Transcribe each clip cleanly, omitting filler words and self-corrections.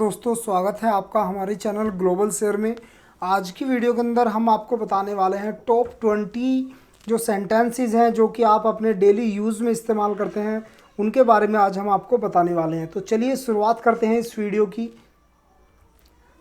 दोस्तों, स्वागत है आपका हमारे चैनल ग्लोबल शेयर में। आज की वीडियो के अंदर हम आपको बताने वाले हैं टॉप 20 जो सेंटेंसेस हैं जो कि आप अपने डेली यूज़ में इस्तेमाल करते हैं, उनके बारे में आज हम आपको बताने वाले हैं। तो चलिए शुरुआत करते हैं इस वीडियो की।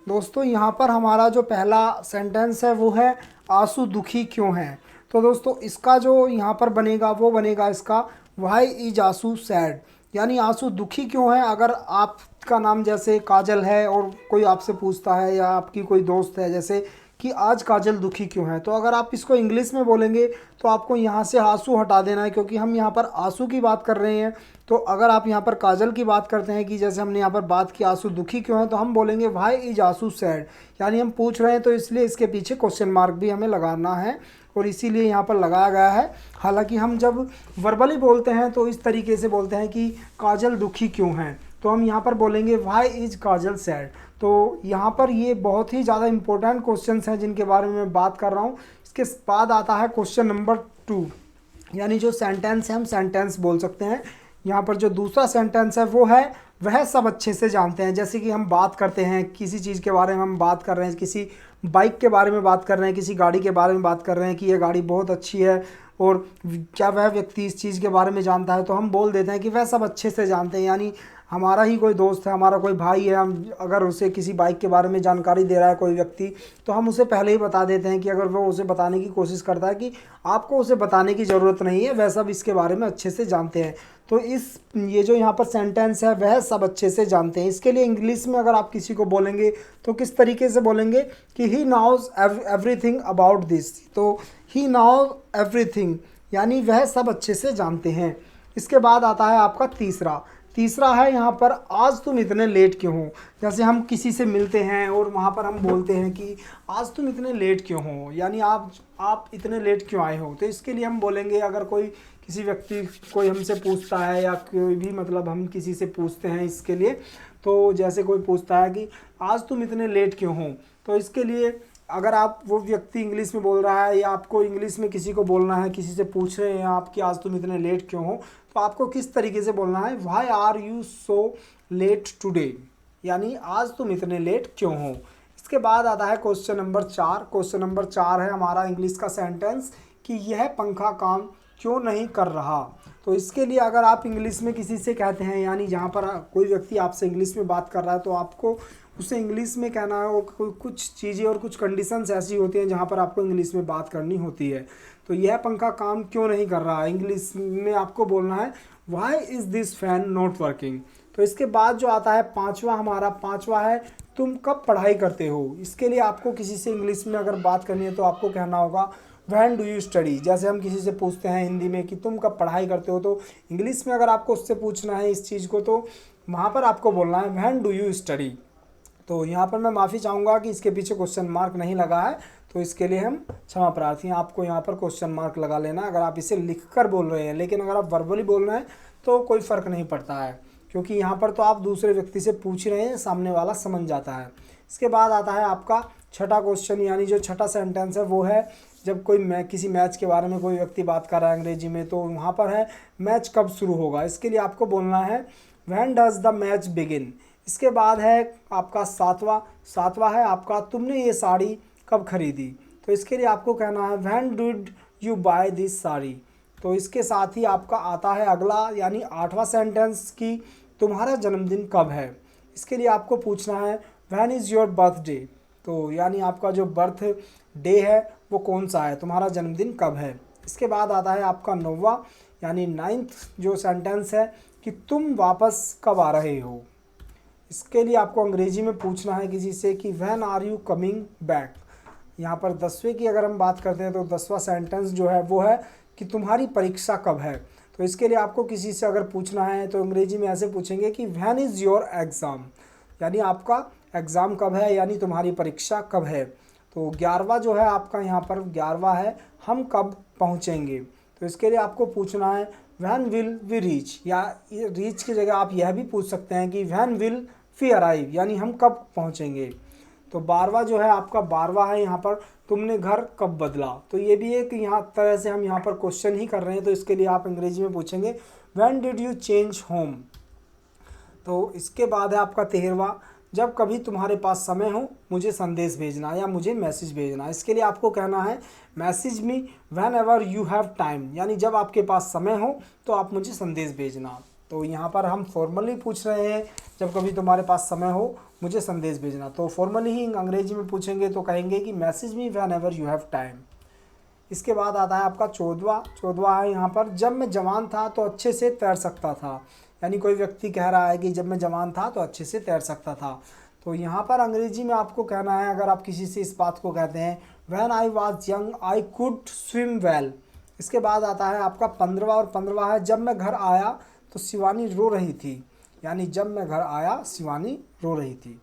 दोस्तों, यहाँ पर हमारा जो पहला सेंटेंस है वो है आंसू दुखी क्यों हैं। तो दोस्तों, इसका जो यहाँ पर बनेगा वो बनेगा इसका व्हाई इज आंसू सैड, यानी आंसू दुखी क्यों है। अगर आपका नाम जैसे काजल है और कोई आपसे पूछता है या आपकी कोई दोस्त है जैसे कि आज काजल दुखी क्यों है, तो अगर आप इसको इंग्लिश में बोलेंगे तो आपको यहाँ से आंसू हटा देना है, क्योंकि हम यहाँ पर आंसू की बात कर रहे हैं। तो अगर आप यहाँ पर काजल की बात करते हैं कि जैसे हमने यहाँ पर बात की आंसू दुखी क्यों है, तो हम बोलेंगे व्हाई इज आंसू सैड, यानी हम पूछ रहे हैं तो इसलिए इसके पीछे क्वेश्चन मार्क भी हमें लगाना है और इसीलिए यहाँ पर लगाया गया है। हालांकि हम जब वर्बली बोलते हैं तो इस तरीके से बोलते हैं कि काजल दुखी क्यों है, तो हम यहाँ पर बोलेंगे व्हाई इज काजल सैड। तो यहाँ पर ये बहुत ही ज़्यादा इंपॉर्टेंट क्वेश्चंस हैं जिनके बारे में मैं बात कर रहा हूँ। इसके बाद आता है क्वेश्चन नंबर 2, यानी जो सेंटेंस है हम सेंटेंस बोल सकते हैं। यहाँ पर जो दूसरा सेंटेंस है वो है वह सब अच्छे से जानते हैं। जैसे कि हम बात करते हैं किसी चीज़ के बारे में, हम बात कर रहे हैं किसी बाइक के बारे में बात कर रहे हैं, किसी गाड़ी के बारे में बात कर रहे हैं कि ये गाड़ी बहुत अच्छी है और क्या वह व्यक्ति इस चीज़ के बारे में जानता है, तो हम बोल देते हैं कि वह सब अच्छे से जानते हैं। यानी हमारा ही कोई दोस्त है, हमारा कोई भाई है, हम अगर उसे किसी बाइक के बारे में जानकारी दे रहा है कोई व्यक्ति, तो हम उसे पहले ही बता देते हैं कि अगर वो उसे बताने की कोशिश करता है कि आपको उसे बताने की ज़रूरत नहीं है, वह सब इसके बारे में अच्छे से जानते हैं। तो ये जो यहाँ पर सेंटेंस है वह सब अच्छे से जानते हैं, इसके लिए इंग्लिश में अगर आप किसी को बोलेंगे तो किस तरीके से बोलेंगे कि he knows everything about this. तो ही नोज एवरीथिंग, यानी वह सब अच्छे से जानते हैं। इसके बाद आता है आपका तीसरा है यहाँ पर आज तुम इतने लेट क्यों हो। जैसे हम किसी से मिलते हैं और वहाँ पर हम बोलते हैं कि आज तुम इतने लेट क्यों हो, यानी आप इतने लेट क्यों आए हो। तो इसके लिए हम बोलेंगे, अगर किसी व्यक्ति कोई हमसे पूछता है या कोई भी मतलब हम किसी से पूछते हैं इसके लिए, तो जैसे कोई पूछता है कि आज तुम इतने लेट क्यों हो, तो इसके लिए अगर आप वो व्यक्ति इंग्लिश में बोल रहा है या आपको इंग्लिश में किसी को बोलना है, किसी से पूछ रहे हैं आप कि आज तुम इतने लेट क्यों हो, तो आपको किस तरीके से बोलना है, why are you so late today, यानी आज तुम इतने लेट क्यों हो। इसके बाद आता है क्वेश्चन नंबर 4। क्वेश्चन नंबर 4 है हमारा इंग्लिश का सेंटेंस कि यह पंखा काम क्यों नहीं कर रहा। तो इसके लिए अगर आप इंग्लिश में किसी से कहते हैं, यानी जहाँ पर कोई व्यक्ति आपसे इंग्लिश में बात कर रहा है, तो आपको उसे इंग्लिश में कहना है और कुछ चीज़ें और कुछ कंडीशंस ऐसी होती हैं जहाँ पर आपको इंग्लिश में बात करनी होती है। तो यह पंखा काम क्यों नहीं कर रहा है, इंग्लिश में आपको बोलना है why is this fan not working. तो इसके बाद जो आता है हमारा पाँचवा है तुम कब पढ़ाई करते हो। इसके लिए आपको किसी से इंग्लिश में अगर बात करनी है तो आपको कहना होगा व्हेन डू यू स्टडी। जैसे हम किसी से पूछते हैं हिंदी में कि तुम कब पढ़ाई करते हो, तो इंग्लिश में अगर आपको उससे पूछना है इस चीज़ को, तो वहाँ पर आपको बोलना है व्हेन डू यू स्टडी। तो यहाँ पर मैं माफ़ी चाहूँगा कि इसके पीछे क्वेश्चन मार्क नहीं लगा है, तो इसके लिए हम क्षमा प्रार्थी हैं। आपको यहाँ पर क्वेश्चन मार्क लगा लेना अगर आप इसे लिखकर बोल रहे हैं, लेकिन अगर आप वर्बली बोल रहे हैं तो कोई फ़र्क नहीं पड़ता है, क्योंकि यहाँ पर तो आप दूसरे व्यक्ति से पूछ रहे हैं, सामने वाला समझ जाता है। इसके बाद आता है आपका छठा क्वेश्चन, यानी जो छठा सेंटेंस है वो है जब किसी मैच के बारे में कोई व्यक्ति बात कर रहा है अंग्रेजी में, तो वहाँ पर है मैच कब शुरू होगा। इसके लिए आपको बोलना है when does the match begin. इसके बाद है आपका सातवां है आपका तुमने ये साड़ी कब खरीदी। तो इसके लिए आपको कहना है when did you buy this sari. तो इसके साथ ही आपका आता है अगला, यानी 8वां सेंटेंस कि तुम्हारा जन्मदिन कब है। इसके लिए आपको पूछना है व्हेन इज़ योर बर्थडे। तो यानी आपका जो बर्थ डे है वो कौन सा है, तुम्हारा जन्मदिन कब है। इसके बाद आता है आपका 9वां, यानी 9th जो सेंटेंस है कि तुम वापस कब आ रहे हो। इसके लिए आपको अंग्रेजी में पूछना है किसी से कि when are you coming back. यहाँ पर 10वें की अगर हम बात करते हैं तो 10वां सेंटेंस जो है वो है कि तुम्हारी परीक्षा कब है। तो इसके लिए आपको किसी से अगर पूछना है तो अंग्रेजी में ऐसे पूछेंगे कि व्हेन इज़ योर एग्ज़ाम, यानी आपका एग्ज़ाम कब है, यानी तुम्हारी परीक्षा कब है। तो 11वां जो है आपका यहाँ पर 11वां है हम कब पहुँचेंगे। तो इसके लिए आपको पूछना है व्हेन विल वी रीच, या रीच की जगह आप यह भी पूछ सकते हैं कि व्हेन विल वी अराइव, यानी हम कब पहुँचेंगे। तो 12वां जो है आपका 12वां है यहाँ पर तुमने घर कब बदला। तो ये भी एक यहाँ तरह से हम यहाँ पर क्वेश्चन ही कर रहे हैं, तो इसके लिए आप अंग्रेजी में पूछेंगे when did you change home. तो इसके बाद है आपका 13वां जब कभी तुम्हारे पास समय हो मुझे संदेश भेजना या मुझे मैसेज भेजना। इसके लिए आपको कहना है message me when ever you have time, यानी जब आपके पास समय हो तो आप मुझे संदेश भेजना। तो यहाँ पर हम फॉर्मली पूछ रहे हैं जब कभी तुम्हारे पास समय हो मुझे संदेश भेजना, तो फॉर्मली ही अंग्रेजी में पूछेंगे तो कहेंगे कि message me when ever you have time. इसके बाद आता है आपका 14वां है यहाँ पर, जब मैं जवान था तो अच्छे से तैर सकता था। यानी कोई व्यक्ति कह रहा है कि जब मैं जवान था तो अच्छे से तैर सकता था। तो यहाँ पर अंग्रेजी में आपको कहना है, अगर आप किसी से इस बात को कहते हैं when I was young I could swim well. इसके बाद आता है आपका 15वां, और 15वां है जब मैं घर आया तो शिवानी रो रही थी। यानी जब मैं घर आया शिवानी रो रही थी।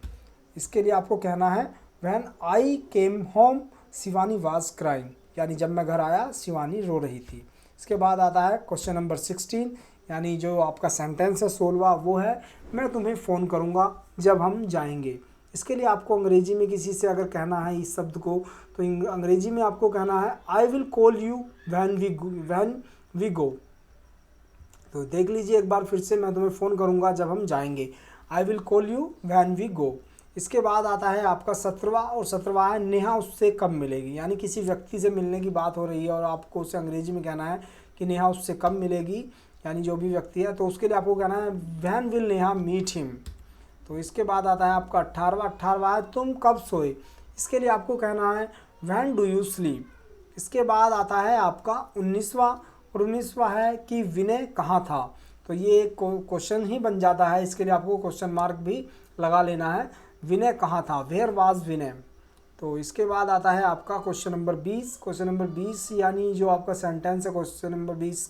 इसके लिए आपको कहना है when I came home Shivani was crying, यानी जब मैं घर आया शिवानी रो रही थी। इसके बाद आता है क्वेश्चन नंबर 16, यानी जो आपका सेंटेंस है 16वां, वो है मैं तुम्हें फ़ोन करूँगा जब हम जाएंगे। इसके लिए आपको अंग्रेजी में किसी से अगर कहना है इस शब्द को, तो अंग्रेजी में आपको कहना है I will call you when we go. तो देख लीजिए एक बार फिर से, मैं तुम्हें फ़ोन करूँगा जब हम जाएंगे, I will call you when we go. इसके बाद आता है आपका 17वां, और 17वां है नेहा उससे कब मिलेगी। यानी किसी व्यक्ति से मिलने की बात हो रही है और आपको उसे अंग्रेजी में कहना है कि नेहा उससे कब मिलेगी, यानी जो भी व्यक्ति है, तो उसके लिए आपको कहना है when will Neha meet him. तो इसके बाद आता है आपका 18वां है तुम कब सोए। इसके लिए आपको कहना है व्हेन डू यू स्लीप। इसके बाद आता है आपका 19वां, और 19वां है कि विनय कहाँ था। तो ये एक क्वेश्चन ही बन जाता है, इसके लिए आपको क्वेश्चन मार्क भी लगा लेना है, विनय कहाँ था, वेयर वाज विनय। तो इसके बाद आता है आपका क्वेश्चन नंबर 20। क्वेश्चन नंबर 20 यानी जो आपका सेंटेंस है क्वेश्चन नंबर 20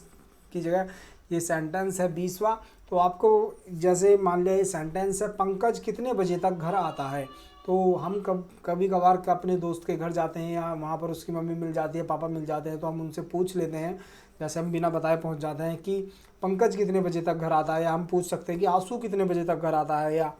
की जगह ये सेंटेंस है 20वां। तो आपको जैसे मान लिया ये सेंटेंस है पंकज कितने बजे तक घर आता है। तो हम कभी कभार अपने दोस्त के घर जाते हैं या वहाँ पर उसकी मम्मी मिल जाती है, पापा मिल जाते हैं, तो हम उनसे पूछ लेते हैं, जैसे हम बिना बताए पहुँच जाते हैं कि पंकज कितने बजे तक घर आता है, या हम पूछ सकते हैं कि आंसू कितने बजे तक घर आता है, या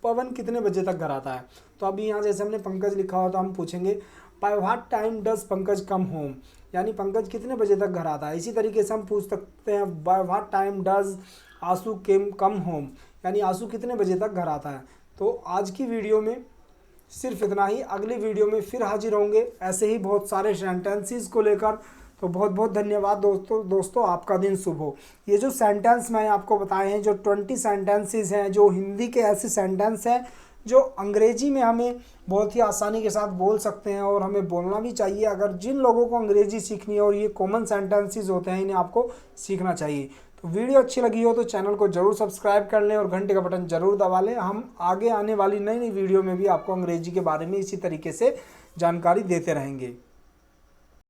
पवन कितने बजे तक घर आता है। तो अभी यहाँ जैसे हमने पंकज लिखा हुआ तो हम पूछेंगे by what time does Pankaj come home, यानी पंकज कितने बजे तक घर आता है। इसी तरीके से हम पूछ सकते हैं बाय व्हाट टाइम डज आंसू कम होम, यानी आंसू कितने बजे तक घर आता है। तो आज की वीडियो में सिर्फ इतना ही, अगली वीडियो में फिर हाजिर होंगे ऐसे ही बहुत सारे सेंटेंसेस को लेकर। तो बहुत बहुत धन्यवाद दोस्तों, आपका दिन शुभ हो। ये जो सेंटेंस मैं आपको बताए हैं, जो 20 सेंटेंसेस हैं, जो हिंदी के ऐसे सेंटेंस हैं जो अंग्रेजी में हमें बहुत ही आसानी के साथ बोल सकते हैं, और हमें बोलना भी चाहिए। अगर जिन लोगों को अंग्रेजी सीखनी है और ये कॉमन सेंटेंसेस होते हैं, इन्हें आपको सीखना चाहिए। तो वीडियो अच्छी लगी हो तो चैनल को जरूर सब्सक्राइब कर लें और घंटे का बटन जरूर दबा लें। हम आगे आने वाली नई वीडियो में भी आपको अंग्रेजी के बारे में इसी तरीके से जानकारी देते रहेंगे।